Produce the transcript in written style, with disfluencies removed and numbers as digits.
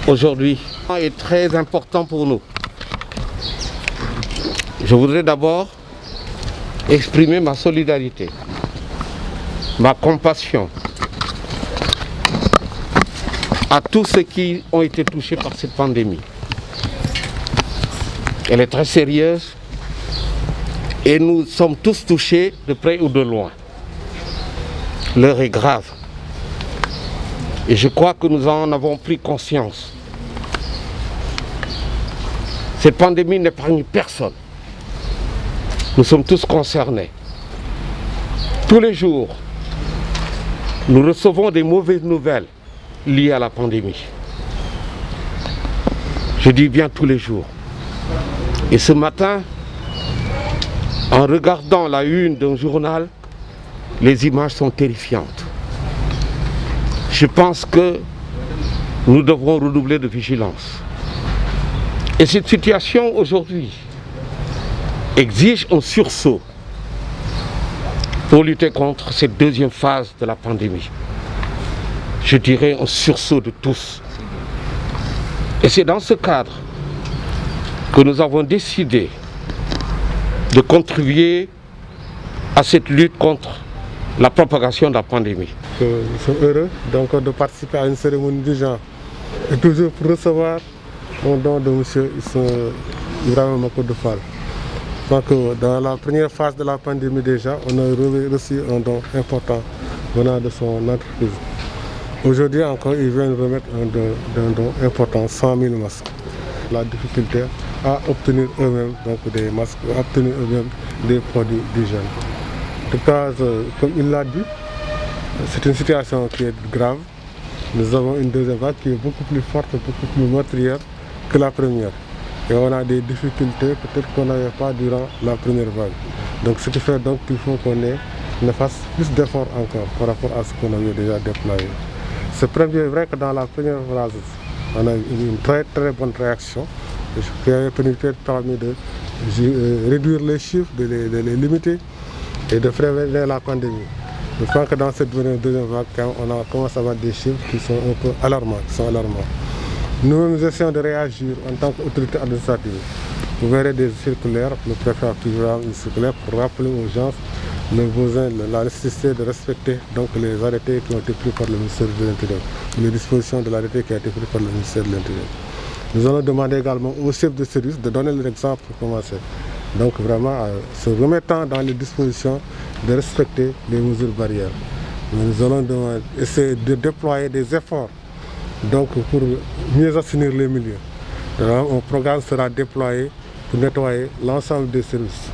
aujourd'hui est très important pour nous. Je voudrais d'abord exprimer ma solidarité, ma compassion à tous ceux qui ont été touchés par cette pandémie. Elle est très sérieuse et nous sommes tous touchés de près ou de loin. L'heure est grave et je crois que nous en avons pris conscience. Cette pandémie n'épargne personne. Nous sommes tous concernés. Tous les jours, nous recevons des mauvaises nouvelles liées à la pandémie. Je dis bien tous les jours. Et ce matin, en regardant la une d'un journal, les images sont terrifiantes. Je pense que nous devrons redoubler de vigilance. Et cette situation aujourd'hui exige un sursaut pour lutter contre cette deuxième phase de la pandémie. Je dirais un sursaut de tous. Et c'est dans ce cadre que nous avons décidé de contribuer à cette lutte contre la propagation de la pandémie. Nous sommes heureux donc, de participer à une cérémonie du genre et toujours pour recevoir un don de M. Ibrahima Macodou Fall. Donc, dans la première phase de la pandémie déjà, on a reçu un don important venant de son entreprise. Aujourd'hui encore, ils viennent remettre un don important, 100 000 masques. La difficulté à obtenir eux-mêmes des masques, à obtenir eux-mêmes des produits d'hygiène. En tout cas, comme il l'a dit, c'est une situation qui est grave. Nous avons une deuxième vague qui est beaucoup plus forte, beaucoup plus meurtrière que la première. Et on a des difficultés peut-être qu'on n'avait pas durant la première vague. Donc ce qui fait donc qu'il faut qu'on fasse plus d'efforts encore par rapport à ce qu'on avait déjà déployé. C'est vrai que dans la première phase, on a eu une très très bonne réaction qui avait permis de réduire les chiffres, de les limiter et de freiner la pandémie. Je crois que dans cette deuxième vague, on a commencé à avoir des chiffres qui sont un peu alarmants. Nous essayons de réagir en tant qu'autorité administrative. Vous verrez des circulaires, le préfet a publié une circulaire pour rappeler aux gens le besoin, la nécessité de respecter donc, les arrêtés qui ont été pris par le ministère de l'Intérieur, les dispositions de l'arrêté qui a été pris par le ministère de l'Intérieur. Nous allons demander également aux chefs de service de donner l'exemple pour commencer. Donc vraiment, se remettant dans les dispositions de respecter les mesures barrières. Nous allons essayer de déployer des efforts donc, pour mieux assainir les milieux. Alors, un programme sera déployé pour nettoyer l'ensemble des services.